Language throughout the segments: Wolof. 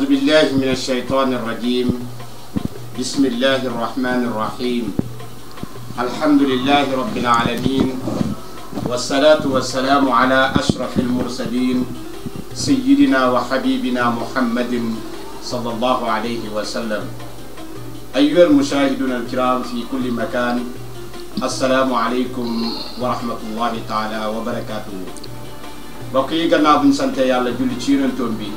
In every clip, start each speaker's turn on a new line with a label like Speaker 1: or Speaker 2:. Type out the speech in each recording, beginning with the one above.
Speaker 1: بالله من الشيطان الرجيم. بسم الله الرحمن الرحيم. الحمد لله رب العالمين، والصلاة والسلام على أشرف المرسلين سيدنا وحبيبنا محمد صلى الله عليه وسلم. أيها المشاهدون الكرام في كل مكان، السلام عليكم ورحمة الله تعالى وبركاته. بقي gannaaw buñ sante yàlla julli ci yonentoom bi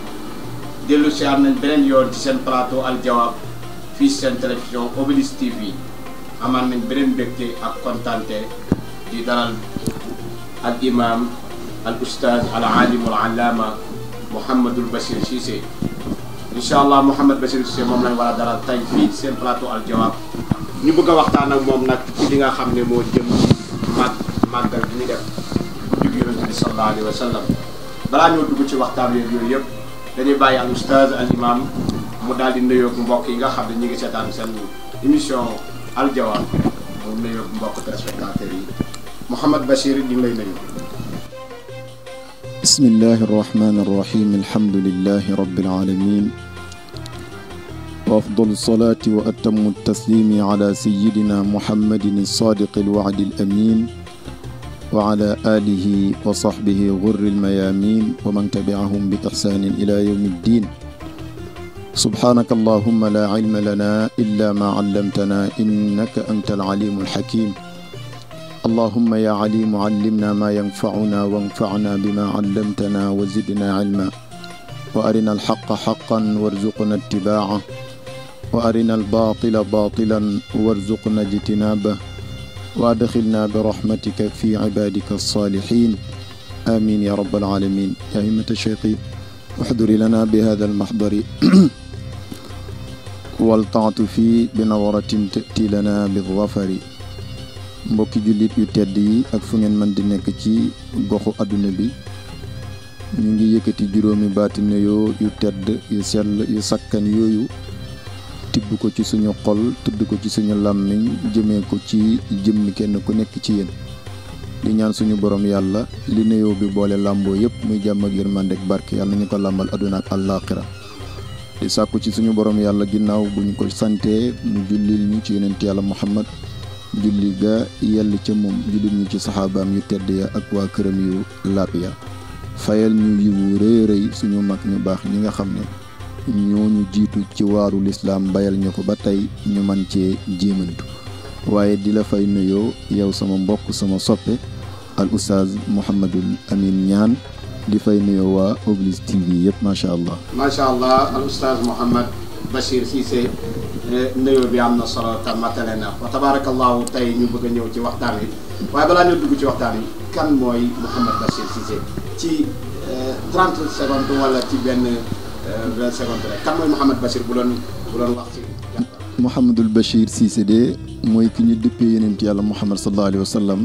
Speaker 1: dellu si am nañ beneen yoon ci seen plateau Al Jawab fii seen télévision Obélisque TV. amaan nañ beneen mbégte ak kontante di dalal al imam al ustaaz al alim al allama Mouhamadul Bachir Cissé. incha allah Mouhamad Bachir Cissé moom lañ war a dalal tey fii seen plateau Al Jawab. ñu bëgg a waxtaan ak moom nag ci li nga xam ne moo jëm màggal bi ñu def guddi Yonent bi sallallahu alayhi wa sallam. balaa ñoo dugg ci waxtaan yooyu yëpp dañuy bàyyi al ustaaz al imam mu daal di nuyoog mbokk yi nga xam ne ñu ngi seetaan seen émission Al Jawab mu nuyoog mbokk téléspectateurs yi. Mouhamad Bachir ñu ngi lay nuyu.
Speaker 2: bismillahi arrahmani arrahim. alhamdulillahi rabbil alamin. وأفضل الصلاة وأتم التسليم على سيدنا محمد الصادق الوعد الأمين وعلى آله وصحبه غر الميامين ومن تبعهم بإحسان إلى يوم الدين. سبحانك اللهم لا علم لنا إلا ما علمتنا إنك أنت العليم الحكيم. اللهم يا عليم علمنا ما ينفعنا وانفعنا بما علمتنا وزدنا علما وأرنا الحق حقا وارزقنا اتباعه وأرنا الباطل باطلا وارزقنا اجتنابه وأدخلنا برحمتك في عبادك الصالحين آمين يا رب العالمين. يا همة الشيطان احضر لنا بهذا المحضر والتعطف بنظرة تأتي لنا بالظفر. mbokki jullit yu tedd yi ak fu ngeen mën di nekk ci goxu adduna bi ñu ngi yëkkati juróomi baati nuyoo yu tedd yu sell yu sakkan yooyu tibb ko ci suñu xol tudd ko ci suñu làmmiñ jëmee ko ci jëmmi kenn ku nekk ci yéen di ñaan suñu borom yàlla li nuyoo bi boole làmboo yépp muy jàmm ak yërmande ak barke yàlla nañu ko làmbal aduna ak àllaaxira. di sàkku ci suñu borom yàlla ginnaaw bu ñu ko santee mu jullil ñu ci yonent yàlla Muhammad julli ga yell ca moom jullil ñu ci saxaabaam yu tedd ya ak waa këram yu laab ya fayal ñu yiwu rëy rëy suñu mag ñu baax ñi nga xam ne ñoo ñu jiitu ci waaru lislaam bayal ñu ko ba tey ñu man cee jéemantu. waaye di la fay nuyoo yow sama mbokk sama soppe al oustaz Mouhamadul Amin Niane di fay nuyoo waa Obélisque TV yëpp macha allah.
Speaker 1: macha allah al oustaz Mouhamad Bachir Cissé nuyoo bi am na solo te matale na wa tabarakallahu. tey ñu bëgg a ñëw ci waxtaan wi waaye balaa ñoo dugg ci waxtaan wi kan mooy Mouhamad Bachir Cissé ci 30 secondes wala ci benn 20 secondes rek kan mooy Mouhamad Bachir bu doon wax ci.
Speaker 2: Mouhamadul Bachir Cissé de mooy ki ñu dëppee yonent yàlla Muhammad sallallahu alayhi wa sallam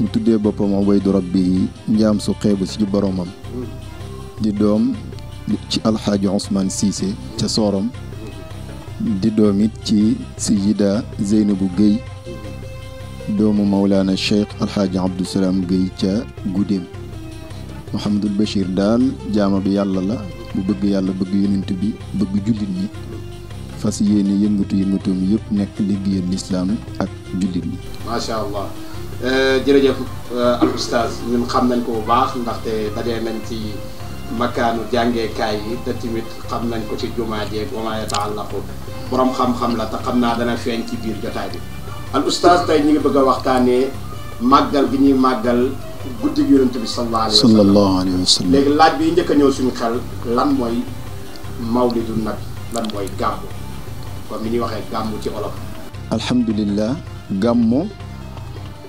Speaker 2: mu tuddee boppam Ubaydu Rabbi njaam su xeebu si boromam. di doom ci alxaaji Ousmane Cissé ca Soorom. di doom it ci Sayida Zeynabu Guèye doomu Mawlana Cheikh alxaaji Abdou Salaam Guèye ca Gudéem. Mouhamadul Bachir daal jaama bi yàlla la bu bëgg yàlla bëgg yonent bi bëgg jullit ñi fas yéene yëngatoom yëpp nekk liggéeyal lislaam ak jullit ñi.
Speaker 1: macha allah jërëjëf al oustaz ñun xam nañ ko bu baax ndaxte dajee nañ ci makaanu jàngeekaay yi te tamit xam nañ ko ci jumaa jeeg wa maa yataallaqu borom xam-xam la te xam naa dana feeñ ci biir jotaay bi. al oustaz tey ñu ngi bëgg a waxtaanee màggal gi ñuy màggal guddi gi Yonent bi sallallahu alayhi wa sallam. léegi laaj bi njëkk a ñëw suñu xel lan mooy mawlidu nabi lan mooy gàmmu comme ni ñuy waxee gàmmu ci olof.
Speaker 2: alhamdulilah gàmmu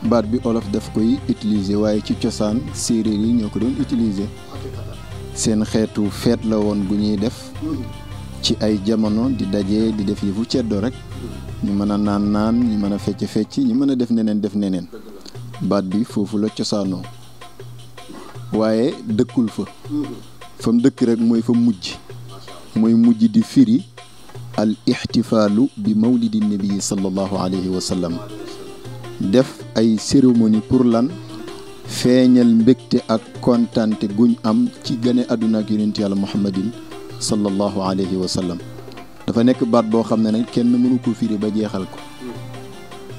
Speaker 2: baat bi olof daf koy utiliser waaye ci cosaan séeréer yi ñoo ko doon utiliser. seen xeetu feet la woon gu ñuy def ci ay jamono di daje di def yëfu ceddo rek ñu mën a naan ñu mën a fecc ñu mën a def neneen. baat bi foofu la cosaanoo waaye dëkkul fa mu dëkk rek mooy fa mujj di firi al ixtifaalu bi mawlidi nabi sallallahu alayhi wa sallam def ay cérémonie pour lan feeñal mbégte ak kontante guñ am ci gane àdduna ak yonent yàlla muhammadin sallallahu alayhi wa sallam dafa nekk baat boo xam ne nag kenn mënu ko firi ba jeexal ko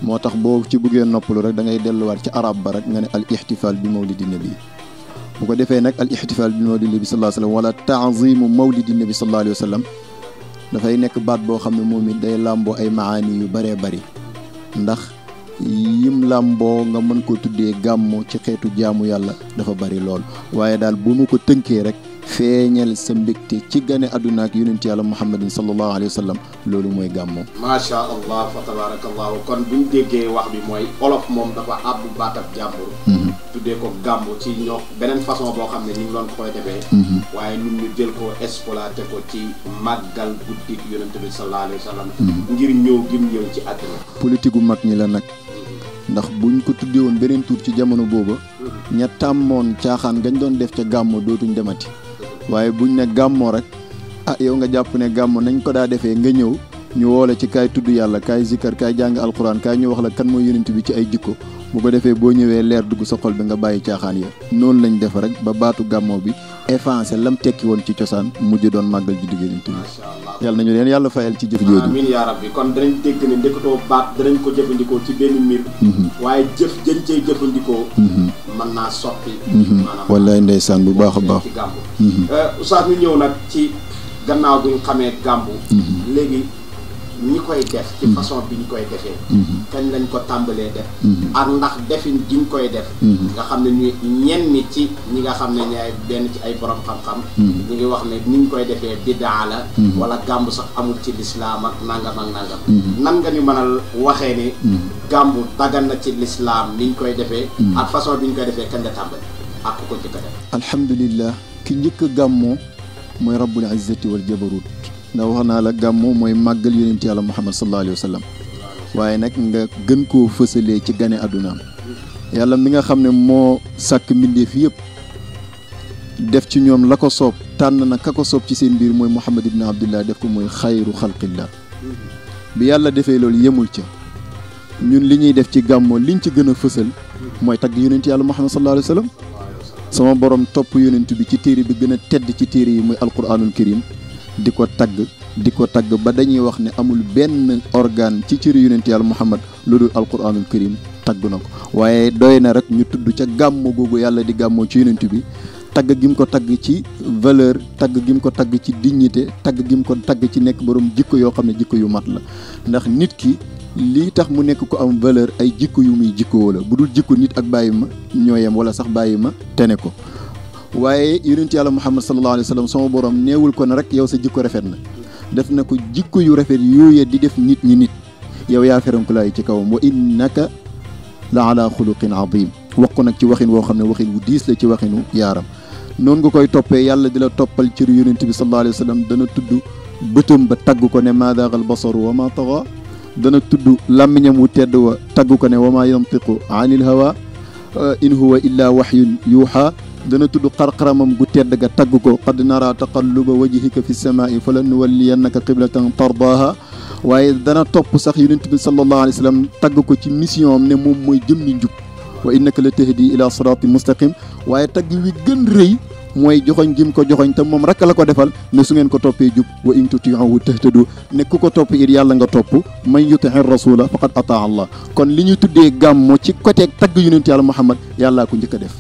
Speaker 2: moo tax boo ci bëggee noppalu rek da ngay delluwaat ci arab ba rek nga ne al ihtifal bi mawlidi nabi bu ko defee nag al ihtifal bi mawlidi nabi sallallahu alayhi wa sallam wala taazimu mawlidi nabi sallallahu alayhi wa sallam dafay nekk baat boo xam ne moom it day làmboo ay maani yu bëree bëri ndax yim làmboo nga mën ko tuddee gàmmu ci xeetu jaamu yàlla dafa bëri lool waaye daal bu mu ko tënkee rek feeñal sa mbégte ci gane àdduna ak yonent yàlla muhammadin sallallahu alayhi wa sallam loolu mooy gàmmu.
Speaker 1: macha allah fa tabarakallahu kon buñ déggee wax bi mooy olof moom dafa àbb baatab jàmbur. tuddee ko gàmmu ci ñoo beneen façon boo xam ne ni ngi doon koy defee. waaye ñun ñu jël ko exploité ko ci màggal guddik yonent bi sallallahu alayhi wa sallam. ngir ñëw gim ñëw ci àdduna.
Speaker 2: politique gu mag ñi la nag. ndax buñ ko tuddee woon beneen tur ci jamono booba ña tàmmoon caaxaan gañ doon def ca gàmmo dootuñ demati waaye buñ ne gàmmo rek yow nga jàpp ne gàmmo nañ ko daa defee nga ñëw ñu woole ci kaay tudd yàlla kaay zikkar kaay jàng alquran kaay ñu wax la kan mooy yonent bi ci ay jikko bu ko defee boo ñëwee leer dugg sa xol bi nga bàyyi caaxaan ya noonu lañ def rek ba baatu gàmmo bi effacé lam tekki woon ci cosaan mujj doon màggal juddu yonent bi yàlla nañu leen yàlla fayal ci jëf jooju
Speaker 1: amiin yaa rabbi kon danañ dégg ne ndeketoo baat danañ ko jëfandikoo ci benn mbir waaye jëf jën cay jëfandikoo mën naa soppi maanaam
Speaker 2: wallaay ndeysaan bu baax a baax
Speaker 1: ci gàmbu oustaz ñu ñëw nag ci gannaaw buñ xamee gàmbu léegi ñi koy def ci façon bi ñu koy defee kañ lañ ko tàmbalee def ak ndax defin giñ koy def nga xam ne ñu ñenn ci ñi nga xam ne ñaay benn ci ay borom xam-xam ñi ngi wax ne niñ koy defee bidaa la wala gàmbu sax amul ci lislaam ak nangam ak nangam nan nga ñu mën a waxee ne gàmbu dagan na ci lislaam niñ koy defee ak façon bi ñu koy defee kañ la tàmbali ak ku ko njëkk a def
Speaker 2: alhamdulillah ki njëkk a gàmmoo mooy rabbul izzati wal jabarut ndax wax naa la gàmmu mooy màggal yonent yàlla muhammad sallallahu alayhi wa sallam waaye nag nga gën koo fësalee ci gane àddunaam yàlla mi nga xam ne moo sàkk mbindeef yëpp def ci ñoom la ko soob tànn na ka ko soob ci seen biir mooy muhammad ibn abdullah def ko mooy xayru xalqillah bi yàlla defee loolu yemul ca ñun li ñuy def ci gàmmoo liñ ci gën a fësal mooy tagg yonent yàlla muhammad sallallahu alayhi wa sallam sama borom topp yonent bi ci téere bi gën a tedd ci téere yi muy alquranul karim di ko tagg ba dañuy wax ne amul benn organe ci cëri yonent yàlla muhammad lu dul alquranul karim tagg na ko waaye doy na rek ñu tudd ca gàmmo googu yàlla di gàmmoo ci yonent bi tagg gi mu ko tagg ci valeur tagg gi mu ko tagg ci dignité tagg gi mu ko tagg ci nekk borom jikko yoo xam ne jikko yu mat la ndax nit ki lii tax mu nekk ko am valeur ay jikko yu muy jikkoo la bu dul jikko nit ak bàyyi ma ñoo yem wala sax bàyyi ma tene ko waaye yonent yàlla muhammad sallallahu alayhi wa sallam sama borom neewul ko ne rek yow sa jikko rafet na def na ko jikko yu rafet yooyee di def nit ñi nit yow yaa ferenkulaay ci kawam wa innaka la ala xuluqin azim wax ko nag ci waxin woo xam ne waxin wu diis la ci waxinu yaaram noonu nga koy toppee yàlla di la toppal ci yonent bi sallallahu alayhi wa sallam dana tudd bëtam ba tagg ko ne maa daagal basaru wa ma taxa dana tudd làmmiñam wu tedd wa tagg ko ne wa ma yantiqu anil hawa in huwa illa waxyun yuuxa dana tudd xarxaramam gu tedd ga tagg ko qad nara taqalluba wajhika fi samaai falan nuwalliyannaka qiblatan tardaha waaye dana topp sax yonent bi sallallahu alayhi wa sallam tagg ko ci mission am ne moom mooy jëmmi njub wa innaka la tahdi ila siratin mustaqim waaye tagg wi gën rëy mooy joxoñ gim ko joxoñ te moom rek la ko defal ne su ngeen ko toppee jub wa in tuti'uhu tahtadu ne ku ko topp it yàlla nga topp man yuti'ir rasula faqad ataa allah kon li ñu tuddee gàmmo ci côté tagg yonent yàlla muhammad yàllaa ko njëkk a def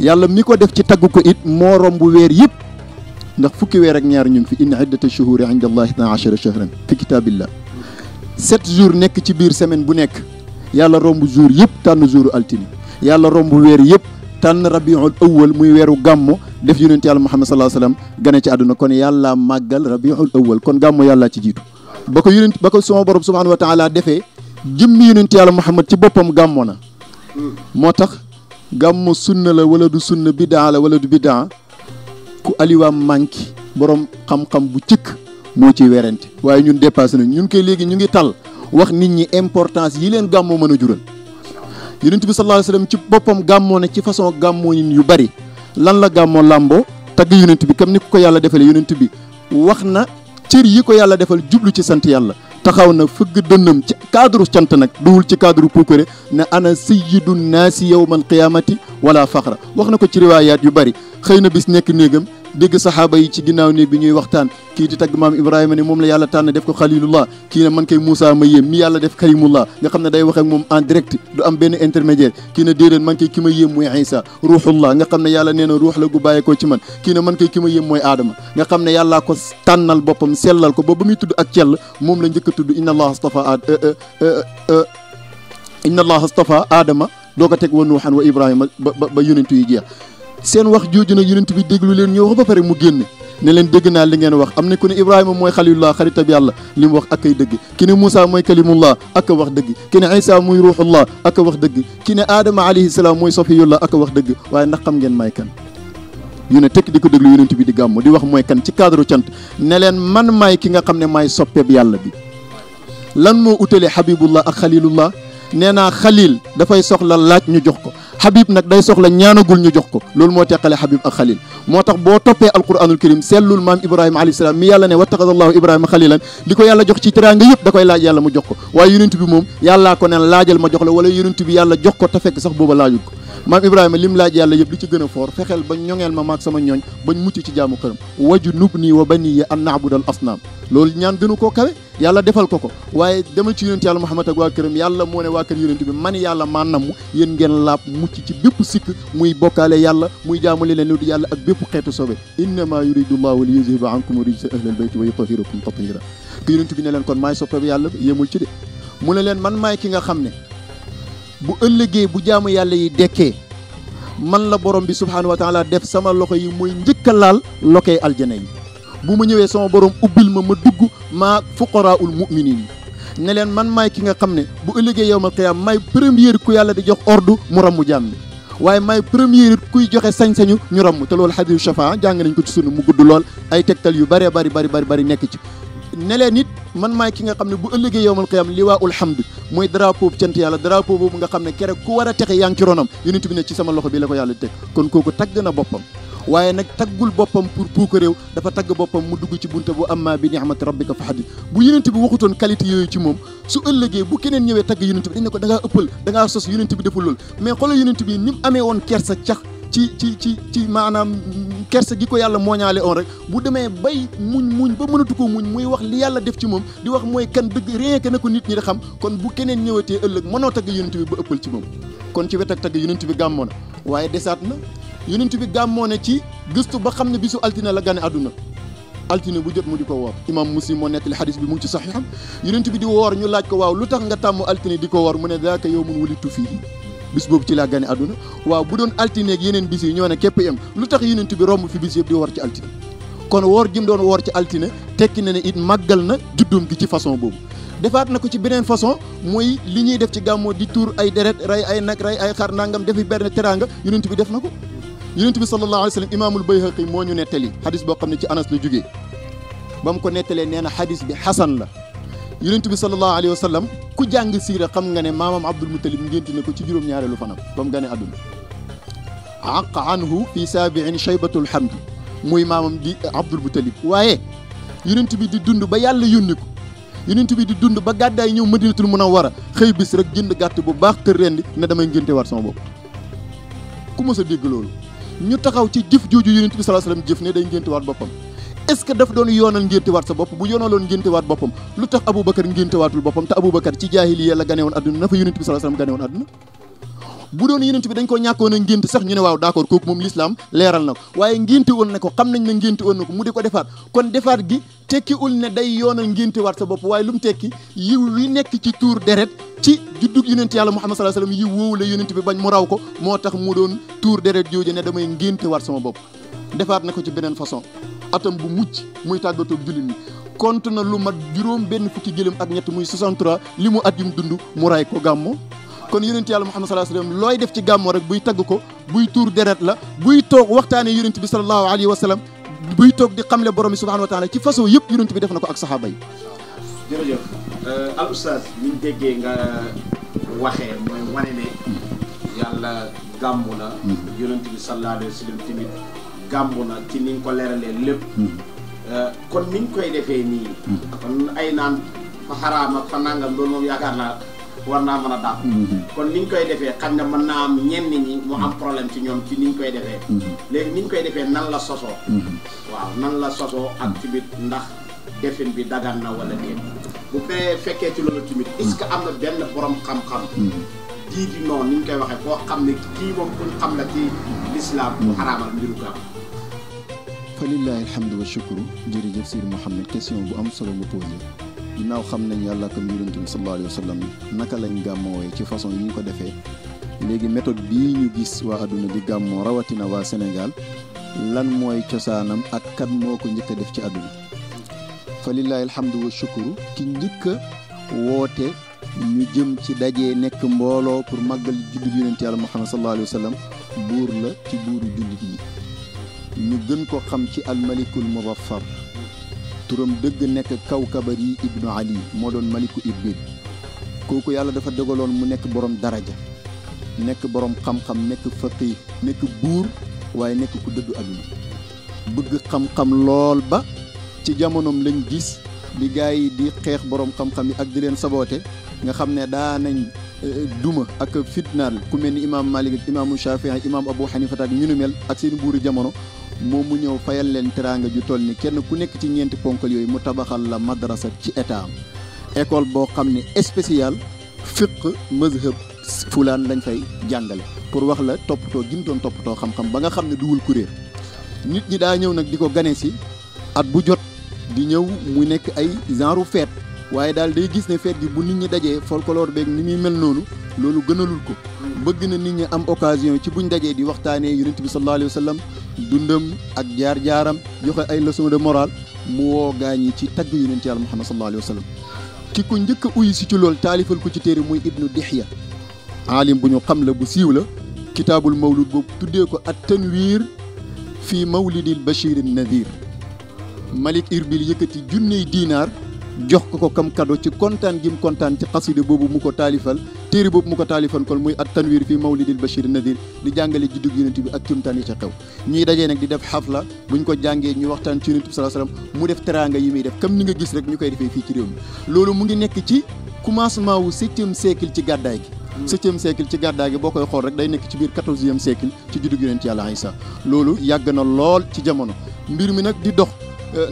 Speaker 2: yàlla mi ko def ci tagg ko it moo romb weer yëpp ndax fukki weer ak ñaar ñu ngi fi inna iddata shuhuri inda allahi 12 shahran fi kitabillah 7 jours nekk ci biir semaine bu nekk yàlla romb jour yëpp tànn jouru altine yàlla romb weer yëpp tànn rabiul awwal muy weeru gàmmo def yonent yàlla muhammad sallallahu alayhi wasallam gane ci àdduna kon yàlla màggal rabiul awwal kon gàmmo yàllaa ci jiitu ba ko sama borom subhanahu wa taala defee jëmmi yonent yàlla muhammad ci boppam gàmmo na moo tax gàmmo sunna la wala du sunna bidaa la wala du bidaa ku aliwaam manki borom xam-xam bu cëkk moo ciy werante waaye ñun dépassé nañ ñun koy léegi ñu ngi tal wax nit ñi importance yi leen gàmmoo mën a jural yonent bi sallallahu alayhi wasallam ci boppam gàmmoo na ci façon gàmmoo yu bari lan la gàmmoo làmboo tagg yonent bi comme ni ko yàlla defalee yonent bi wax na cër yi ko yàlla defal jublu ci sant yàlla taxaw na fëgg dënnam ci cadre cant nag duwul ci cadre puukare ne ana sayyidun naasi yawmal qiyaamati wala faqra wax na ko ci riwaayaat yu bari xëy na bis nekk néegam dégg saxaaba yi ci ginnaaw néeg bi ñuy waxtaan kii di tagg maam Ibrahima ne moom la yàlla tànn def ko xalilullah kii ne man kay Moussa ma yéem mi yàlla def karimullah nga xam ne day wax ak moom en direct du am benn intermédiaire kii ne déedéet man kay ki ma yéem mooy Isa ruuxullah nga xam ne yàlla nee na ruux la gu bàyyeekoo ci man kii ne man kay ki ma yéem mooy aadama nga xam ne yàllaa ko tànnal boppam sellal ko ba muy tudd ak cell moom la njëkk a tudd inna allaha astafa aadama doo ko teg wa nuuxan wa ibrahima ba yonentu yi jeex seen wax jooju nag yonent bi déglu leen ñoo wax ba pare mu génn ne leen dégg naa li ngeen wax am na ku ne Ibrahima mooy xalilullah xaritab yàlla li mu wax ak ay dëgg ki ne Moussa mooy kalimullah ak a wax dëgg ki ne Isa muy ruuxullah ak a wax dëgg ki ne Adama alayhi salaam mooy safiyullah ak a wax dëgg waaye ndax xam ngeen may kan yu ne tekk di ko déglu yonent bi di gàmm di wax mooy kan ci cadre cant ne leen man maay ki nga xam ne maay soppeeb yàlla bi lan moo utale habibullah ak xalilullah nee naa xalil dafay soxla laaj ñu jox ko Habib nag day soxla ñaanagul ñu jox ko loolu moo teqale Habib ak Khalil moo tax boo toppee alquranul karim sellul maam Ibrahima alayhi salaam mi yàlla ne wattaxadallahu Ibrahima xalilan li ko yàlla jox ci teraanga yëpp da koy laaj yàlla mu jox ko waaye yonent bi moom yàllaa ko ne laajal ma jox la wala yonent bi yàlla jox ko te fekk sax booba laajul ko maam Ibrahima lim laaj yàlla yëpp li ci gën a foor fexeel ba ñoŋeel ma maag sama ñooñ bañ mucc ci jaamu këram wajnubnii wa baniya an na'budal asnaam loolu ñaan gënu koo kawe yàlla defal ko ko waaye demal ci yonent yàlla Muhammad ak waa këram yàlla moo ne waa kër yonent bi man yàlla maa namm yéen ngeen laab mucc ci bépp sikk muy bokkaale yàlla muy jaamu leen lu di yàlla ak bépp xeetu sobe innama yuridu llahu li yuzhiba ankum rijsa ahlal bayti wa yutahhirakum tathira ko yonent bi ne leen kon maay soppe bi yàlla bi yemul ci de mu ne leen man maay ki nga xam ne bu ëllëgee bu jaamu yàlla yi dekkee man la borom bi subhaanahu wa taala def sama loxo yi mooy njëkk a laal lokey aljana yi bu ma ñëwee sama borom ubbil ma dugg maa fuqaraul muminin ne leen man maay ki nga xam ne bu ëllëgee yowmal qiyaam may première ku yàlla di jox ordre mu rammu jaam ni waaye may première kuy joxe sañ-sañu ñu ramm te loolu xadiisu shafaa jàng nañ ko ci sunu mu gudd lool ay tegtal yu bëree bari nekk ci ne leen it man maay ki nga xam ne bu ëllëgee yowmal qiyaam liwaa'ul hamd mooy drapeau cant yàlla drapeau boobu nga xam ne keroog ku war a texe yaa ngi ci ronam yonent bi ne ci sama loxo bi la ko yàlla teg kon kooku tagg na boppam waaye nag taggul boppam pour puuka réew dafa tagg boppam mu dugg ci bunta bu amma bi ni'mati rabbika fa haddith bu yonent bi waxutoon qualité yooyu ci moom su ëllëgee bu keneen ñëwee tagg yonent bi dañ ne ko da ngaa ëppal da ngaa sos yonent bi deful lool mais xoolal yonent bi ni mu amee woon kersa cax ci maanaam kersa gi ko yàlla mooñaale on rek bu demee bay muñ ba mënatu ko muñ muy wax li yàlla def ci moom di wax mooy kan dëgg rien que na ko nit ñi di xam kon bu keneen ñëwatee ëllëg mënoo tagg yonent bi ba ëppal ci moom kon ci wet ak tagg yonent bi gàmmoo na waaye desaat na yonent bi gàmmoo ne ci gëstu ba xam ne bisu altine la gane àdduna altine bu jot mu di ko woor imam muslim moo nettali xadis bi mu ngi ci saxiixam yonent bi di woor ñu laaj ko waaw lu tax nga tàmm altine di ko woor mu ne daaka yawmun wulidtu fiihi bis boobu ci laa gane àdduna waaw bu doon altine ak yeneen bis yi ñoo ne képp yam lu tax yonent bi romb fi bis yëpp di woor ci altine kon woor jëm doon woor ci altine tekki na ne it màggal na juddoom gi ci façon boobu defaat na ko ci beneen façon mooy li ñuy def ci gàmmoo di tuur ay deret rey ay nag rey ay xar nangam defi benn teraanga yonent bi def na ko yonent bi sallallahu alayhi wa sallam imaamul Bayhaqi moo ñu nettali xadis boo xam ne ci Anas la jógee ba mu ko nettalee nee na xadis bi xasan la yonent bi sallallahu alayhi wa sallam ku jàng siira xam nga ne maamam Abdul Muttalib ngénti na ko ci juróom-ñaareelu fanam ba mu gane àdduna aqa anhu fi saabiin shaybatul hamdi muy maamam di Abdul Muttalib waaye yonent bi di dund ba yàlla yónni ko yonent bi di dund ba gàddaay ñëw Madinatul Munawwara xëy bis rek jënd gàtt bu baax kër rendi ne damay ngénte waat sama bopp ku mës a dégg loolu ñu taxaw ci jëf jooju yonent bi sallallahu alayhi wasallam jëf ne day ngéntewaat boppam est-ce que daf doon yoonal ngéntewaat sa bopp bu yoonaloon ngéntewaat boppam lu tax Aboubacar ngéntewaatul boppam te Aboubacar ci jaahiliya la gane woon adduna na fa yonent bi sallallahu alayhi wasallam gane woon adduna bu doon yonent bi dañ ko ñàkkoon a ngénte sax ñu ne waaw d'accord kooku moom l'islam leeral na ko waaye ngénte woon na ko xam nañ ne ngénte woon na ko mu di ko defaat kon defaat gi tekkiwul ne day yoonal ngéntewaat sa bopp waaye lu mu tekki yiw wi nekk ci tuur deret ci juddug yonent yàlla Muhammad sallallahu alayhi wasallam yiw woowu la yonent bi bañ mu raw ko moo tax mu doon tuur deret jooju ne damay ngéntewaat sama bopp defaat na ko ci beneen façon atam bu mucc muy tàggatoo jullit ñi compte na lu mat juróom benn fukki gëlëm ak ñett muy 63 li mu at yum dund mu ray ko gàmmo kon yonent yàlla Muhammad sallallahu alayhi wasallam looy def ci gàmmo rek buy tagg ko buy tuur deret la buy toog waxtaanee yonent bi sallallahu alayhi wasallam buy toog di xamle borom bi subhanahu wa taala ci façon yëpp yonent bi def na ko ak saxaaba yi.
Speaker 1: jërëjëf al oustaz ñu déggee nga waxee mooy wane ne yàlla gàmmu na yonent bi sallallahu alayhi wasallam tamit gàmmu na ci ni nga ko leeralee lépp kon niñ koy defee nii kon ay naan fa xaraam ak fa nangam loolu moom yaakaar naa war naa mën a dàq. kon ni ñu koy defee xam ne mën naa am ñenn ñi mu am problème ci ñoom ci ni ñu koy defee. léegi ni ñu koy defee nan la sosoo. waaw nan la sosoo ak tamit ndax defin bi dagan na wala déet bu fekkee ci loolu tamit est-ce que am na benn borom xam-xam. jii di noonu ni ñu koy waxee koo xam ne kii moom kuñ xam la ci lislaam bu xaraamal mbiru gàmm.
Speaker 2: fa lillahi alhamdu wa shukru jërëjëf Seydi Mouhamed question bu am solo nga posé ginnaaw xam nañ yàlla ak yonent bi sallallahu alayhi wa sallam naka lañ gàmmoowee ci façon yi ñu ko defee léegi méthode bii ñu gis waa adduna di gàmmoo rawatina waa Sénégal lan mooy cosaanam ak kan moo ko njëkk a def ci adduna fa lillahi alhamdu wa shukru ki njëkk a woote ñu jëm ci dajee nekk mbooloo pour màggal juddu yonent yàlla Muhammad sallallahu alayhi wa sallam buur la ci buuru jullit yi ñu gën ko xam ci almalikul muzaffar turam dëgg nekk Kawkabari ibnu Ali moo doon maliku Irbil kooku yàlla dafa dogaloon mu nekk borom daraja nekk borom xam-xam nekk faqih nekk buur waaye nekk ku dëddu àdduna bëgg xam-xam lool ba ci jamonoom lañ gis di gaa yi di xeex borom xam-xam yi ak di leen saboote nga xam ne daa nañ duma ak fitnaal ku mel ni imaam Malik ak imaamu Shafii ak imaam Abu Hanifa ak ñu nu mel ak seen buuri jamono moom mu ñëw fayal leen teraanga ju toll ni kenn ku nekk ci ñeenti ponkal yooyu mu tabaxal la madrasa ci état am école boo xam ne spécial fiqh mazhab fulaan lañ fay jàngale pour wax la toppatoo gi mu doon toppatoo xam-xam ba nga xam ne duwul kuréel nit ñi daa ñëw nag di ko gane si at bu jot di ñëw mu nekk ay genre fête waaye daal day gis ne fête gi bu nit ñi dajee folklore beeg ni muy mel noonu loolu gënalul ko bëgg na nit ñi am occasion ci buñ dajee di waxtaanee yonent bi sallallahu alayhi wa sallam dundam ak jaar-jaaram joxe ay leçon de morale mu woo gaañi ci tagg yonent yàlla Muhammad sallallahu alayhi wa sallam ki ko njëkk a uyu si ci loolu taalifal ko ci téere muy ibnu Dihya aalim bu ñu xam la bu siiw la kitaabul mawlud boobu tuddee ko at tanwiir fii mawlidil bashir nadir Malik Irbil yëkkati junney diinaar jox ko kam kado ci kontaan gi mu kontaan ci xasida boobu mu ko taalifal téere boobu mu ko taalifal kon muy at tanwiir fii mawlidil bashir nadir di jàngale juddug yonent bi ak kimtaan yi ca xew ñuy dajee nag di def xafla buñ ko jàngee ñu waxtaan ci yonent bi sallallahu alayhi wasallam mu def teraanga yi muy def comme ni nga gis rek ñu koy defee fii ci réew mi loolu mu ngi nekk ci commencement wu 7e siècle ci gàddaay gi 7e siècle ci gàddaay gi boo koy xool rek day nekk ci biir 14e siècle ci juddug yonent yàlla Isa loolu yàgg na lool ci jamono mbir mi nag di dox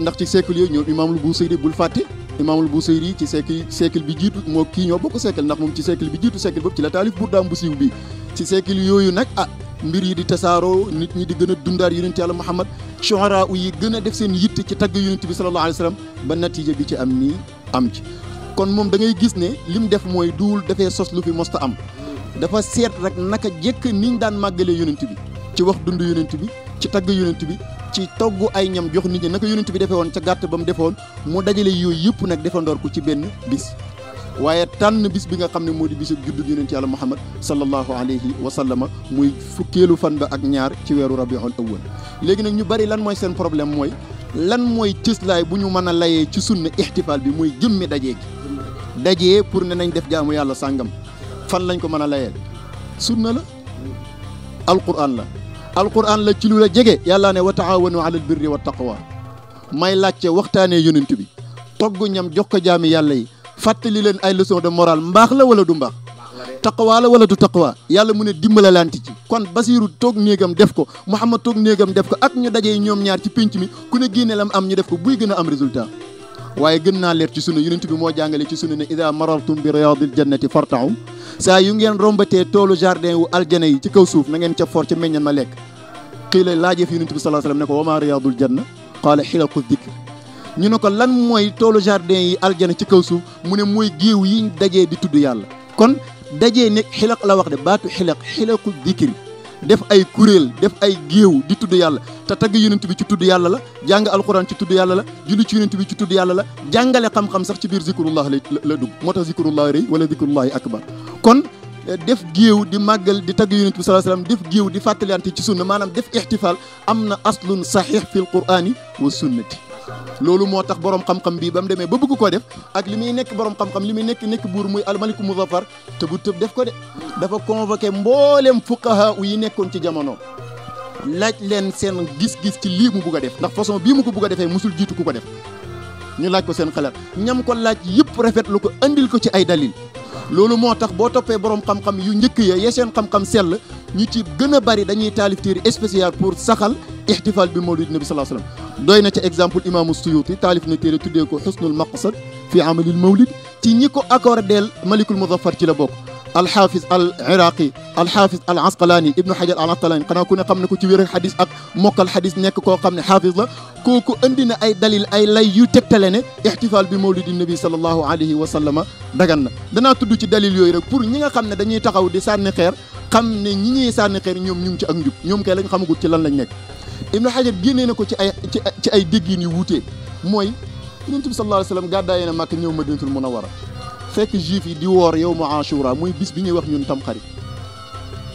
Speaker 2: ndax ci siècle yooyu ñoom imaamul Busayri bul fàtte imaamul Busayri ci siècle bi jiitu moo kii ñoo bokk siècle ndax moom ci siècle bi jiitu siècle boobu ci la taalif burdaam bu siiw bi ci siècle yooyu nag mbir yi di tasaaroo nit ñi di gën a dundaar yonent yàlla Muhammad shu'ara yi gën a def seen yitte ci tagg yonent bi sallallahu alayhi wa sallam ba natiija bi ci am nii am ci kon moom da ngay gis ne lim def mooy duul dafay sos lu fi mosta am dafa seet rek naka jekk niñ daan màggalee yonent bi ci wax dund yonent bi ci tagg yonent bi ci togg ay ñam jox nit ñi naka yonent bi defee woon ca gàtt ba mu defoon mu dajale yooyu yëpp nag defandoor ko ci benn bis waaye tànn bis bi nga xam ne moo di bisu juddu yonent yàlla Muhammad sallallahu alayhi wa sallama muy fukkeelu fan ba ak ñaar ci weeru rabiul awwal léegi nag ñu bari lan mooy seen problème mooy lan mooy cëslaay bu ñu mën a layee ci sunna ihtifaal bi mooy jëmmi dajee gi dajee pour ne nañ def jaamu yàlla sàngam fan lañ ko mën a layee sunna la alquran la ci lu la jege yàlla ne wa taawanu alal birri wa taqwa may laajte waxtaanee yonent bi togg ñam jox ko jaami yàlla yi fàttali leen ay leçon de morale mbaax la wala du mbaax taqwa la wala du taqwa yàlla mu ne dimbalalante ci kon Basiru toog néegam def ko Muhammad toog néegam def ko ak ñu dajee ñoom ñaar ci pénc mi ku ne génne lam am ñu def ko buy gën a am résultat waaye gën naa leer ci sunna yonent bi moo jàngale ci sunna ne ida marartum bi riyadil jannati fartaum saa yu ngeen rombatee toolu jardin wu aljana yi ci kaw suuf na ngeen ca for ca meññan ma lekk xii la laajeef yonent bi sallallahu alayhi wasallam ne ko wama riyadul janna qaala xilaqu dikr ñu ne ko lan mooy toolu jardin yi aljana ci kaw suuf mu ne mooy géew yi dajee di tudd yàlla kon dajee ne xilaq la wax de baatu xilaqu dikr def ay kuréel def ay géew di tudd yàlla te tagg yonent bi ci tudd yàlla la jàng alquran ci tudd yàlla la julli ci yonent bi ci tudd yàlla la jàngale xam-xam sax ci biir zikrullah la dugg moo tax zikrullah rëy wala zikrullahi akbar kon def géew di màggal di tagg yonent bi sallallahu alayhi wasallam def géew di fàttalante ci sunna maanaam def ihtifal am na aslun sahih fil qur'ani wa sunnati loolu moo tax borom xam-xam bii ba mu demee ba bëgg koo def ak li muy nekk borom xam-xam li muy nekk buur muy almaliku muzaffar te bu tëb def ko de dafa convoqué mboolem fuqaha yi nekkoon ci jamono laaj leen seen gis-gis ci lii mu bugg a def ndax façon bii mu ko bugg a defee musul jiitu ku ko def ñu laaj ko seen xalaat ñam ko laaj yëpp rafetlu ko andil ko ci ay dalil loolu moo tax boo toppee borom xam-xam yu njëkk ya seen xam-xam sell ñu ci gën a bari dañuy taalif téere spécial pour saxal ihtifal bi mawlid nabi sallallahu alayhi wasallam doy na ca exemple imaamu Suyuti taalif na téere tuddee ko xusnul maqsad fi amalil mawlid ci ñi ko accordeel malikul muzaffar ci la bokk alxaafis al iraqi alxaafis al asqalaani ibnu hajar al asqalaani xanaa ku ne xam ne ko ci wér xadis ak mokkal xadis nekk koo xam ne xaafis la kooku andi na ay dalil ay lay yu tegtale ne ihtifal bi mawlidi nabi sallallahu alayhi wa sallama dagan na danaa tudd ci dalil yooyu rek pour ñi nga xam ne dañuy taxaw di sànni xeer xam ne ñi ñuy sànni xeer ñoom ñu ngi ci ak njub ñoom kay lañ xamagut ci lan lañ nekk ibnu hajar génnee na ko ci ay déggin yu wuutee mooy yonent bi sallallahu alayhi wa sallam gàddaayee na Makka ñëw Madinatul Munawwara fekk juif yi di woor yow mu Ashura muy bis bi ñuy wax ñun tam xarit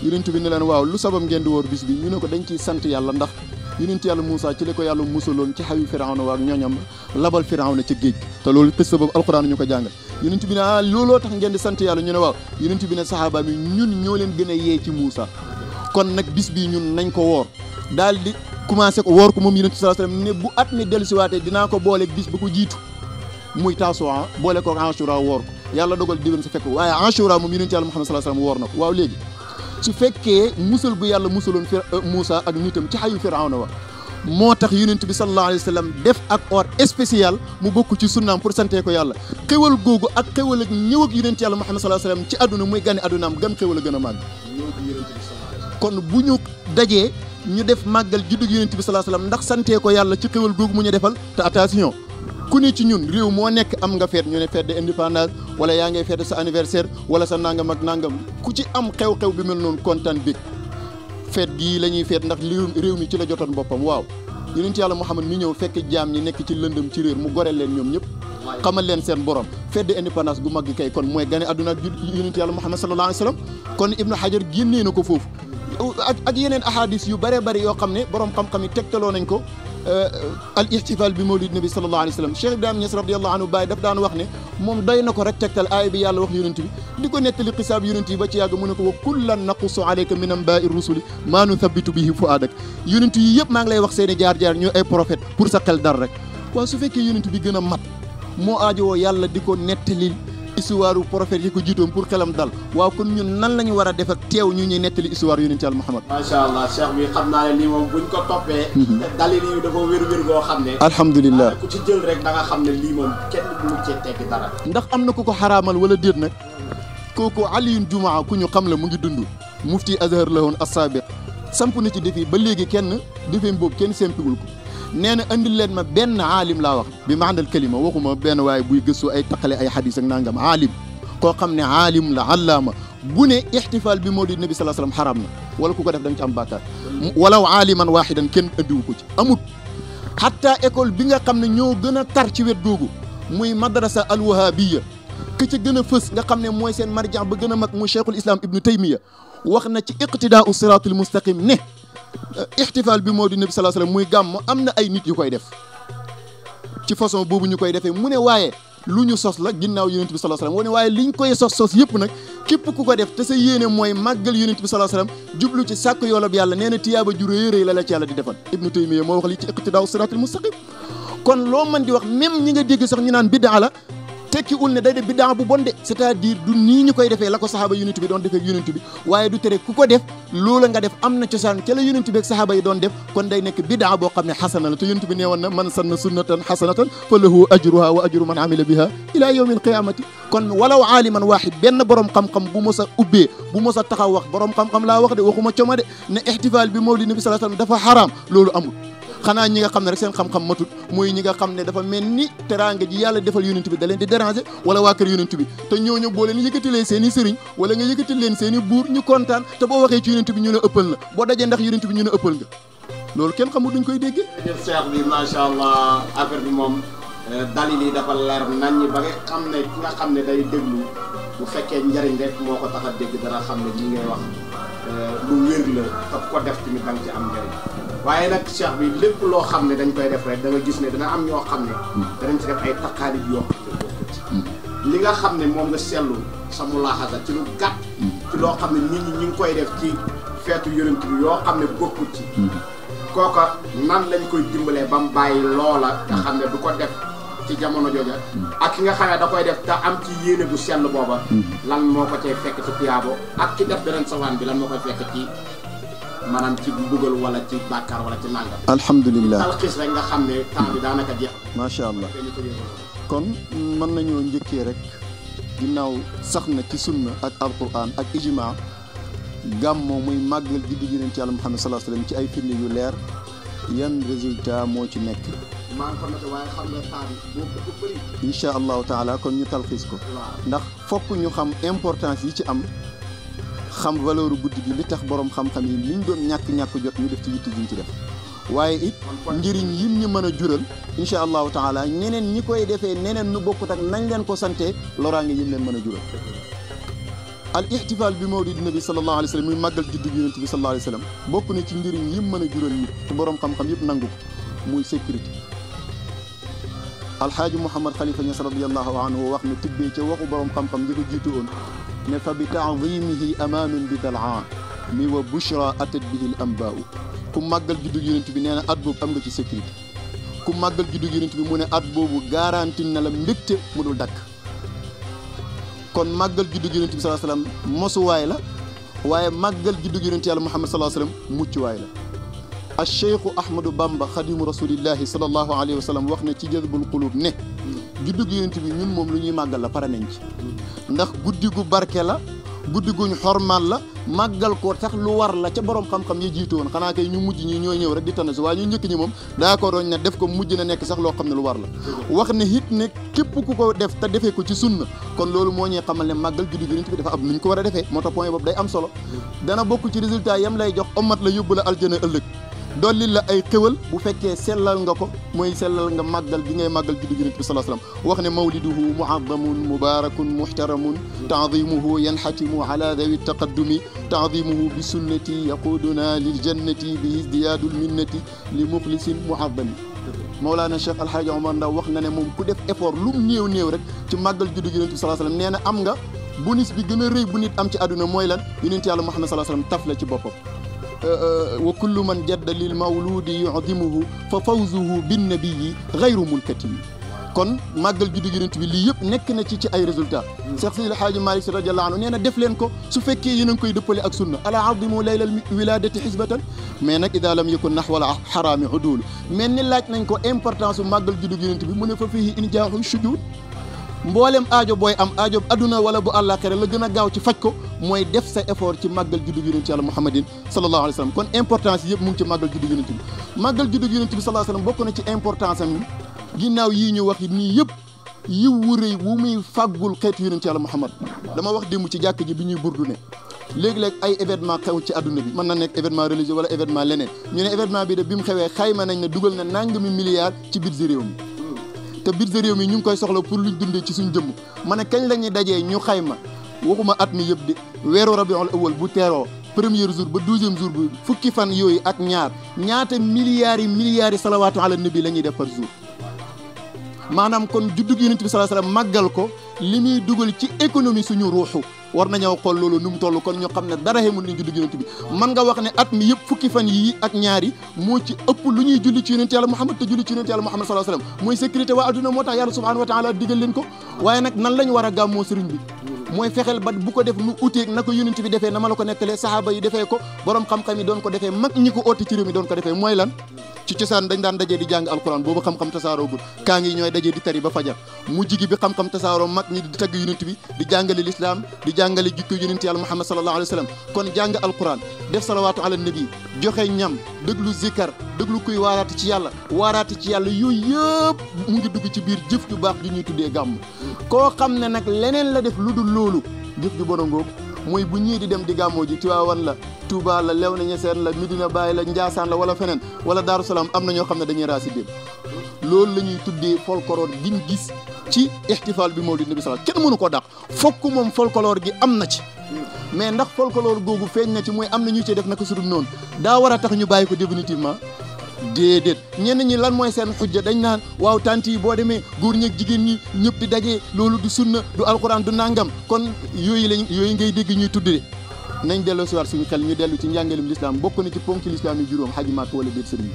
Speaker 2: yonent bi ne leen waaw lu sabab ngeen di woor bis bi ñu ne ko dañ ciy sant yàlla ndax yonent yàlla Moussa ci la ko yàlla musaloon ci xawi Firawna waak ñooñam labal Firawna ca géej te loolu qissa boobu alquran ñu ko jàngal yonent bi ne looloo tax ngeen di sant yàlla ñu ne waaw yonent bi ne saxaaba mi ñun ñoo leen gën a yee ci Moussa kon nag bis bii ñun nañ ko woor daal di commencé ko woor ko moom yonent sallallahu alayhi wasallam ne bu at mi dellusiwaatee dinaa ko booleeg bis ba ko jiitu muy Tasu'a boole ko Ashura woor ko yàlla dogal diwén sa fekk waaye Ashura moom yonent yàlla Muhammad sallallahu alayhi wasallam woor na ko waaw léegi su fekkee musal gu yàlla musaloon Moussa ak nitam ci xayu Firawna wa moo tax yonent bi sallallahu alayhi wasallam def ak or spécial mu bokk ci sunnaam pour santee ko yàlla xéwal googu ak xéwal ak ñëw ak yonent yàlla Muhammad sallallahu alayhi wasallam ci àdduna muy gane àddunaam gan xéwal a gën a màgg kon bu ñu dajee ñu def màggal juddug yonent bi sallallahu alayhi wasallam ndax santee ko yàlla ci xéwal googu mu ñu defal te attention ku ne ci ñun réew moo nekk am nga feet ñu ne fête de indépendance wala yaa ngay fête sa anniversaire wala sa nangam ak nangam ku ci am xew-xew bi mel noonu kontaan bég feet gii la ñuy feet ndax réew mi ci la jotoon boppam waaw yonent yàlla Muhammad mi ñëw fekk jaam ñi nekk ci lëndëm ci réer mu goreel leen ñoom ñëpp xamal leen seen borom fête de indépendance gu mag gi kay kon mooy gane àdduna ak yonent yàlla Muhammad sallallahu alayhi wasallam kon Ibnu Hajar génnee na ko foofu ak yeneen ahadis yu bare bari yoo xam ne borom xam-xam yi tegtaloo nañ ko al ihtifal bi mawlid nabi sallallahu alayhi wasallam Cheikh Ibrahima Niass radiyallahu anhu Baye daf daan wax ne moom doy na ko rek tegtal aaya bi yàlla wax yonent bi di ko nettali xisaab yonent yi ba ci yàgg mu ne ko wa kullan naqussu alayka min anba'i rusuli maa nuthabbitu bihi fu'aadak yonent yi yëpp maa ngi lay wax seeni jaar-jaar ñooy ay prophète pour sa xel dar rek waaw su fekkee yonent bi gën a mat moo aajowoo yàlla di ko nettali histoire prophète yi ko jiitoon pour xelam dal waaw kon ñun nan la ñu war a def ak teew ñu ñuy nettali histoire yonent yàlla Muhammad
Speaker 1: macha allah cheikh bi xam naa ne lii moom buñ ko toppee dalil yi dafa wér-wér goo xam ne
Speaker 2: alhamdulilah
Speaker 1: ku ci jël rek da nga xam ne lii moom kenn du cee tekki dara
Speaker 2: ndax am na ku ko xaraamal wala déet nag kooku Aliyun Jumaa ku ñu xam la mu ngi dund mufti Azhar la woon as-sabiq samp na ci defi ba léegi kenn defeem boobu kenn sempigul ko nee na andil leen ma benn aalim laa wax bi maanal kalima waxuma benn waaye buy gëstu ay taqale ay xadis ak nangam aalim koo xam ne aalim la allaama bu ne ihtifal bi mawlid nabi sallallahu alayhi wasallam xaram na wala ku ko def da nga ci am bàkkaar walaw aaliman waahidan kenn andiwu ko ci amut hatta école bi nga xam ne ñoo gën a tar ci wet googu muy madrasa alwahabiya ke ca gën a fës nga xam ne mooy seen marjan ba gën a mag muy cheikhul islam ibnu taymiya wax na ci iqtidaau siratul mustaqim ne ihtifal bi mawlid nabi sallallahu alayhi wasallam muy gàmm am na ay nit yu koy def ci façon boobu ñu koy defee mu ne waaye lu ñu sos la ginnaaw yonent bi sallallahu alayhi wasallam mu ne waaye liñ koy sos yëpp nag képp ku ko def te sa yéene mooy màggal yonent bi sallallahu alayhi wasallam jublu ci sàkk yoolab yàlla nee na tiyaaba ju rëy rëy la ci yàlla di defal ibnu taymiya moo wax li ci iqtidaau siratul mustaqim kon loo mën di wax même ñi nga dégg sax ñu naan bid'a la tekki ul ne day def bid'a bu bon de c'est-à-dire du nii ñu koy defee la ko saxaaba yonent bi doon defee yonent bi waaye du tere ku ko def loola nga def am na cosaan ca la yonent bi ak saxaaba yi doon def kon day nekk bid'a boo xam ne xasana la te yonent bi nee woon na man sanna sunnatan xasanatan fa lahu ajruha wa ajru man amila biha ila yawmil qiyamati kon walaw aaliman waahid benn borom xam-xam bu mos a ubbee bu mos a taxaw wax borom xam-xam laa wax de waxuma coma de ne ihtifal bi mawlid nabi sallallahu alayhi wasallam dafa xaraam loolu amul xanaa ñi nga xam ne rek seen xam-xam matut mooy ñi nga xam ne dafa mel ni teraanga ji yàlla defal yonent bi da leen di déranger wala waa kër yonent bi te ñooñu boo leen yëkkatilee seen i sëriñ wala nga yëkkati leen seen i buur ñu kontaan te boo waxee ci yonent bi ñu ne ëppal na boo dajee ndax yonent bi ñu ne ëppal nga loolu kenn xamul duñ koy déggee.
Speaker 1: jërëjëf cheikh bi macha allah affaire bi moom dalil yi dafa leer nañ ñi ba nga xam ne ki nga xam ne day déglu bu fekkee njariñ rek moo ko tax a dégg dara xam ne lii ngay wax lu wér la te ko def tamit da nga ci am njariñ waaye nag cheikh bi lépp loo xam ne dañ koy def rek da nga gis ne dana am ñoo xam ne danañ ci def ay taqaalid yoo xam ne li nga xam ne moom nga seetlu sa mulaaxasa ci lu gàtt ci loo xam ne nit ñi ñu ngi koy def ci feetu yonent bi yoo xam ne bokkut ci kooka nan lañ koy dimbalee ba mu bàyyi loola nga xam ne du ko def ci jamono jooja ak ki nga xam ne da koy def te am ci yéene bu sell booba lan moo ko cay fekk ci tiyaabo ak ki def beneen safaan bi lan moo koy fekk ci maanaam ci mbugal wala ci bàkkaar wala ci nàngam.
Speaker 2: alhamdulilah
Speaker 1: talxiis rek nga xam ne temps bi daanaka jeex.
Speaker 2: macha allah kon mën nañoo njëkkee rek ginnaaw sax na ci sunna ak alquran ak ijma gàmmoo muy màggal juddu yonent Yàlla Muhammad sallallahu alayhi wasallam ci ay firnde yu leer yan résultat moo ci nekk.
Speaker 1: maa ngi ko noté waaye xam nga temps bi boobu dafa bëri.
Speaker 2: incha allahu taala kon ñu talxiis ko. ndax fokk ñu xam importance yi ci am. xam valeur guddi gi li tax borom xam-xam yi liñ doon ñàkk jot ñu def ci yitti jiñ ci def waaye it njëriñ yim ñu mën a jural incha allahu taala ñeneen ñi koy defee neneen nu bokkut ak nañ leen ko sante loraange yim leen mën a jural al ihtifal bi mawlid nabi sallallahu alayhi wa sallam muy màggal juddu gi yonent bi sallallahu alayhi wa sallam bokk na ci njëriñ yim mën a jural nit te borom xam-xam yëpp nangu ko muy sécurité alxaaji Mouhamad Khalifa Niass radiyallahu anhu wax ne tibbee ca waxu borom xam-xam ñi ko jiitu woon ne fa bi taadimihi amaamin bi dalaa mi wa bushra atat bihi l ambaau ku màggal juddu yonent bi nee na at boobu am nga ci sécurité ku màggal juddu yonent bi mu ne at boobu garanti na la mbégte mu dul dakk kon màggal juddu yonent bi sallallahu alayhi wasallam mosuwaay la waaye màggal juddu yonent yàlla Muhammad sallallahu alayhi wasallam muccuwaay la al cheikhu Ahmadou Bamba xadimu rasulillahi sallallahu alayhi wa sallam wax na ci jazbul qulub ne juddu yonent bi ñun moom lu ñuy màggal la pare nañ ci ndax guddi gu barke la guddi guñ xormaal la màggal ko tax lu war la ca borom xam-xam yi jiitu woon xanaa kay ñu mujj ñi ñooy ñëw rek di tànn si waaye ñu njëkk ñi moom daa ko doon ne def ko mujj na nekk sax loo xam ne lu war la wax ne it ne képp ku ko def te defee ko ci sunna kon loolu moo ñuy xamal ne màggal juddu yonent bi dafa am nuñ ko war a defee moo tax point boobu day am solo dana bokk ci résultat yam lay jox ommat la yóbbu la aljana ëllëg dolli la ay xéwal bu fekkee sellal nga ko mooy sellal nga màggal bi ngay màggal juddu yonent bi sallallahu alayhi wasallam wax ne mawliduhu mu'azzamun mubarakun muhtaramun ta'zimuhu yanhatimu ala dhawi taqaddumi ta'zimuhu bi sunnati yaquduna lil jannati bi izdiyaadul minnati li muxlisin mu'azzami Mawlana Cheikh Alhaaji Omar Ndaw wax na ne moom ku def effort lu néew néew rek ci màggal juddu yonent bi sallallahu alayhi wasallam nee na am nga bonus bi gën a rëy bu nit am ci àdduna mooy lan yonent Yàlla Muhammad sallallahu alayhi wasallam taf la ci boppam wa kullu man jadda lil mawludi yu'dimuhu fa fawzuhu bin nabiyyi ghayru munkatim kon màggal juddu yonent bi lii yëpp nekk na ci ay résultat Cheikh Seydi El Hadji Malick Sy radiyallahu anhu nee na def leen ko su fekkee yéen a ngi koy dëppale ak sunna ala azimu laylal wiladati xisbatan mais nag ida lam yakun naxwal xaraami udul mais ni laaj nañ ko importance su màggal juddu yonent bi mu ne fa fihi injaahu sujud mboolem aajo booy am aajo adduna wala bu àllaaxira la gën a gaaw ci faj ko mooy def sa effort ci màggal juddu yonent Yàlla Muhammadin sallallahu alayhi wa sallam kon importance yëpp mu ngi ci màggal juddu yonent bi màggal juddu yonent bi sallallahu alayhi wa sallam bokk na ci importance am ginnaaw yii ñu wax nii yëpp yiw wu rëy wu muy fàggul xeetu yonent Yàlla Muhammad dama wax démb ci jàkk ji bi ñuy burdu ne léegi-léeg ay événement xew ci adduna bi mën na nekk événement religieux wala événement leneen ñu ne événement bi de bi mu xewee xayma nañ ne dugal na nangami milliards ci budget réew mi te budget réew mi ñu ngi koy soxla pour luñ dundee ci suñ jëmm ma ne kañ la ñuy dajee ñu xayma waxuma at mi yëpp de weeru rabiul awwal bu teeroo premier jour ba 12e jour bi fukki fan yooyu ak ñaata milliards yi salawaatu ala nabi la ñuy def par jour maanaam kon juddug yonent bi sallallahu alayhi wasallam màggal ko li muy dugal ci économie suñu ruuxu war nañoo xool loolu nu mu toll kon ñu xam ne dara xemul ni juddug yonent bi man nga wax ne at mi yëpp fukki fan yii ak ñaari moo ci ëpp lu ñuy julli ci yonent yàlla Muhammad te julli ci yonent yàlla Muhammad sallallahu alayhi wasallam mooy sécurité waa adduna moo tax yàlla subhanahu wa taala digal leen ko waaye nag nan lañ war a gàmmoo sëriñ bi mooy fexeel ba bu ko def nu uteeg na ko yonent bi defee na ma la ko nettalee sahaaba yi defee ko borom xam-xam yi doon ko defee mag ñi ko oote ci réew mi doon ko defee mooy lan ci cosaan dañ daan dajee di jàng alquran boobu xam-xam tasaaroo gul kaa ngi ñooy dajee di tari ba fajar mujj gi bi xam-xam tasaaroo mag ñi di tagg yonent bi di jàngale l'islam di jàngale jikko yonent yàlla Muhammad sallallahu alayhi wa sallam kon jàng alquran def salawaatu ala nabi joxe ñam déglu zikar déglu kuy waaraati ci yàlla yooyu yëpp mu ngi dugg ci biir jëf ju baax ju ñuy tuddee gàmm koo xam ne nag leneen la def lu dul loolu jëf ju bon a ngoog mooy bu ñii di dem di gàmmoo ji Tiwaawan la Touba la Léona Niassène la Medina Baye la Ndiassane la wala feneen wala Daaru Salaam am na ñoo xam ne dañuy raasi dem loolu la ñuy tuddee folklore giñ gis ci ihtifal bi Mawlid Nabi sallallahu kenn mënu ko dàq fokk moom folklore gi am na ci mais ndax folklore googu feeñ na ci mooy am na ñu ci def naka sudul noonu daa war a tax ñu bàyyi ko définitivement déedéet ñenn ñi lan mooy seen xujja dañ naan waaw tant yi boo demee góor ñeeg jigéen ñi ñëpp di daje loolu du sunna du alxuraan du nangam kon yooyu ngay dégg ñuy tudd de nañ delloo si waat suñu xel ñu dellu ci njàngalem l'islam bokk na ci ponki l'islam yi juróom xaju màkk wala déet sëriñ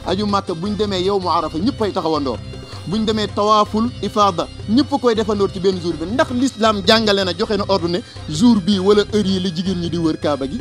Speaker 2: aju màkk buñ demee yow mu arafa ñëpp ay taxawandoor buñ demee tawaaful ifaada ñëpp koy defandoor ci benn jour bi ndax l'islam jàngale na joxe na ordre ne jour bii wala heure yi la jigéen ñi di wër kaaba gi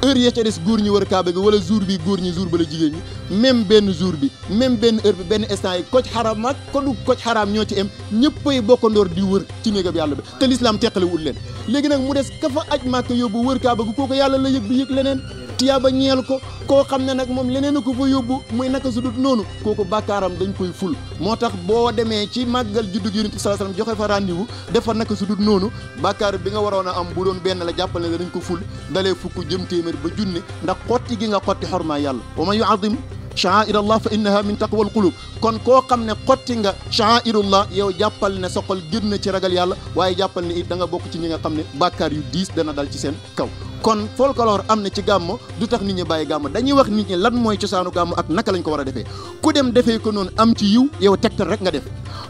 Speaker 2: heure ya ca des góor ñi wër kaaba gi wala jour bi góor ñi jour ba la jigéen ñi même benn jour bi même benn heure bi benn instant yi koc xaram ak ko du koc xaraam ñoo ci em ñëppay bokkandoor di wër ci néegam yàlla bi te l'islam teqale wul leen léegi nag mu des ka fa aj màkk yóbbu wër kaaba gi kooku yàlla la yëg bi yëg leneen tiyaaba ñeel ko koo xam ne nag moom leneen a ko fa yóbbu muy naka su dut noonu kooku bàkkaaram dañ koy ful moo tax boo demee ci màggal juddug Yonent bi sallallahu alayhi wasallam joxe fa rendez-vous defa naka su dut noonu bàkkaar bi nga waroon a am bu doon benn la jàppal ne dañ ko ful dalee fukk jëm téeméer ba junne ndax xotti gi nga xotti xormaa yàlla wa man yu'azzim sha'airallah fa innaha min taqwal qulub kon koo xam ne xotti nga sha'airullah yow jàppal ne sa xol génn ci ragal yàlla waaye jàppal ne it da nga bokk ci ñi nga xam ne bàkkaar yu diis dana dal ci seen kaw kon folklore am na ci gàmmo du tax nit ñi bàyyi gàmmo dañuy wax nit ñi lan mooy cosaanu gàmmo ak naka lañ ko war a defee ku dem defee ko noonu am ci yiw yow tegtal rek nga def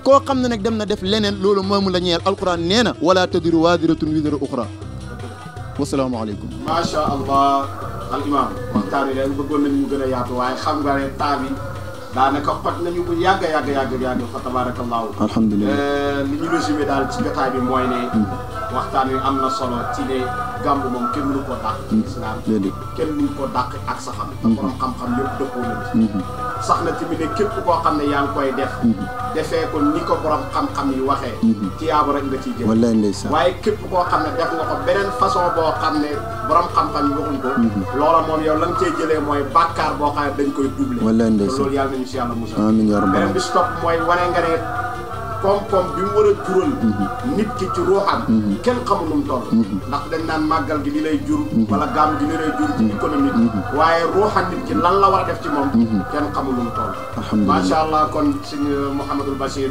Speaker 2: koo xam ne nag dem na def leneen loolu moomu la ñeel alquran nee na wala tadiru waadiratun wizra uxra wasalaamaaleykum
Speaker 1: macha allah al imam waxtaan wi leen bëggoon nañu gën a yaatu waaye xam nga ne temps bi daanaka xot nañu bu yàgg fa tabarakallahu
Speaker 2: alhamdulilah
Speaker 1: li ñu résumé daal ci jotaay bi mooy ne waxtaan wi am na solo ci ne gàmmu moom kenn mënu koo dàq islam kenn mënu koo dàq ak saxam te borom xam-xam yëpp dëppoo nañu sax na tamit ne képp koo xam ne yaa ngi koy def defee ko ni ko borom xam-xam yi waxee tiyaaba rek nga ciy jël
Speaker 2: wallaay ndeysaan
Speaker 1: waaye képp koo xam ne def nga ko beneen façon boo xam ne borom xam-xam yi waxuñ ko loola moom yow la nga cey jëlee mooy bàkkaar boo xam ne dañ koy doublé
Speaker 2: wallaay ndeysaan
Speaker 1: loolu yàlla nañu si yàlla musal
Speaker 2: amiin yaa rabbal
Speaker 1: beneen bi si topp mooy wane nga ne koom-koom bi mu war a jural nit ki ci ruuxam kenn xamul nu mu toll ndax dañ naan màggal gi li lay jur wala gàmm gi li lay jur ci économique waaye ruuxam nit ki lan la war a def ci moom kenn xamul nu mu toll macha allah kon suñu Mouhamadul Bachir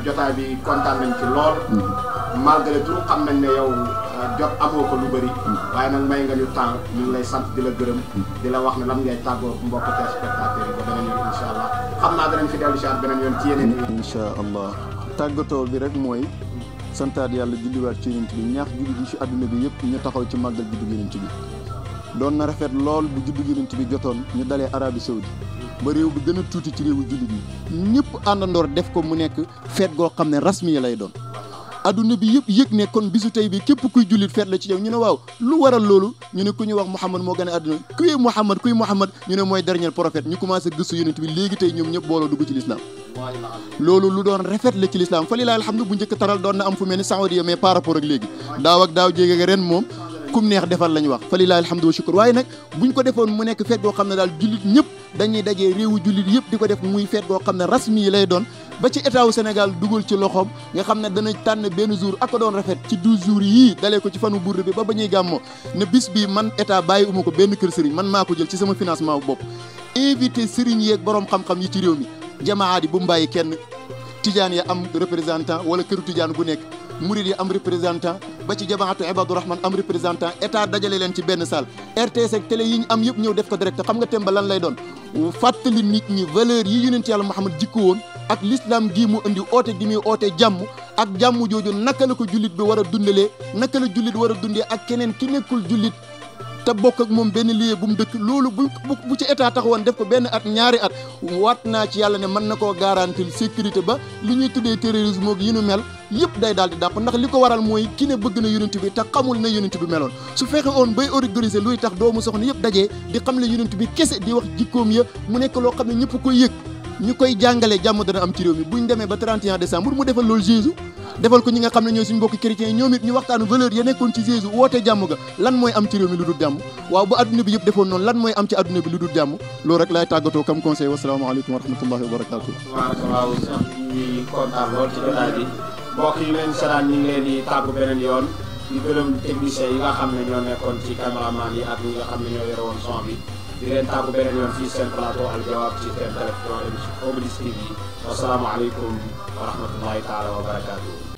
Speaker 1: jotaay bi kontaan nañ ci lool malgré tout xam nañ ne yow jot amoo ko lu bëri waaye nag may nga ñu temps ñu ngi lay sant di la gërëm di la wax ne lan ngay tàggoo mbokk téléspectateurs yi ba beneen yoon incha allah xam naa danañ fi dellu si waat beneen yoon ci yeneen yi
Speaker 2: incha allah tàggatoo bi rek mooy santaat yàlla julliwaat ci yonent bi ñaax jullit yi ci àdduna bi yëpp ñu taxaw ci màggal juddug yonent bi doon na rafet lool bu juddug yonent bi jotoon ñu dalee Arabie Saoudi ba réew bi gën a tuuti ci réewu jullit yi ñëpp àndandoor def ko mu nekk feet goo xam ne rasmi lay doon adduna bi yëpp yëg ne kon bisu tey bi képp kuy jullit feet la ci yow ñu ne waaw lu waral loolu ñu ne ku ñu wax Muhammad moo gën a adduna kuy Muhammad ñu ne mooy dernier prophète ñu commencé gëstu yonent bi léegi tey ñoom ñëpp booloo dugg ci l'islam loolu lu doon rafet la ci l'islam fa lilahi alhamdu bu njëkk taral doon na am fu mel ni Saoudia mais par rapport ak léegi daaw ak daaw jéege ren moom kum neex defal la ñu wax fa lilahi alhamdu wa shukr waaye nag buñ ko defoon mu nekk feet goo xam ne daal jullit ñëpp dañuy dajee réewu jullit yëpp di ko def muy feet goo xam ne rasmi yi lay doon ba ci état wu Sénégal dugal ci loxoom nga xam ne dana tànn benn jour ak ko doon rafet ci 12 jours yii dalee ko ci fanu burd bi ba ñuy gàmmoo ne bis bi man état bàyyi uma ko benn kër sëriñ man maa ko jël ci sama financement bu bopp invité sëriñ yeeg borom xam-xam yi ci réew mi jamaat yi bu mu bàyyi kenn tijaan ya am représentant wala këru tijaan gu nekk murid yi am représentant ba ci jamaatu Ibadu Rahman am représentant état dajale leen ci benn salle RTS ak télé yi ñu am yëpp ñëw def ko direct xam nga thème ba lan lay doon fàttali nit ñi valeur yi yonent Yàlla Muhammad jikko woon ak l'islam gii mu indi oote gi muy oote jàmm ak jàmm jooju naka la ko jullit bi war a dundalee naka la jullit war a dundee ak keneen ki nekkul jullit te bokk ak moom benn lieu bu mu dëkk loolu bu ci état taxawoon def ko benn at ñaari at waat naa ci yàlla ne mën na koo garantir sécurité ba li ñuy tuddee terrorisme ak yi nu mel yëpp day daal di dàpp ndax li ko waral mooy ki ne bëgg na yonent bi te xamul na yonent bi meloon su fexe woon bay organiser luy tax doomu soxna yëpp dajee di xam le yonent bi kese di wax jikkoom ya mu nekk loo xam ne ñëpp koy yëg ñu koy jàngalee jàmm dana am ci réew mi buñ demee ba 31 décembre mu defal loolu Jésus defal ko ñi nga xam ne ñooy suñu mbokki chrétiens yi ñoom it ñu waxtaanu valeur ya nekkoon ci Jésus woote jàmm ga lan mooy am ci réew mi lu dul jàmm waaw bu adduna bi yëpp defoon noonu lan mooy am ci adduna bi lu dul jàmm loolu rek laay tàggatoo comme conseil wasalaamaaleykum wa rahmatullahi wa barakatuh
Speaker 1: waaw sax ñuy kontaan lool ci jotaay bi mbokk yi leen saraan ñi ngi leen di tàggu beneen yoon di gërëm techniciens yi nga xam ne ñoo nekkoon ci caméraman yi ak ñi nga xam ne ñoo yore woon son bi di leen tàggu beneen yoon fii seen plateau Al Jawab ci seen télévision Obélisque TV wasalaamaaleykum wa rahmatullahi taala wa barakatuh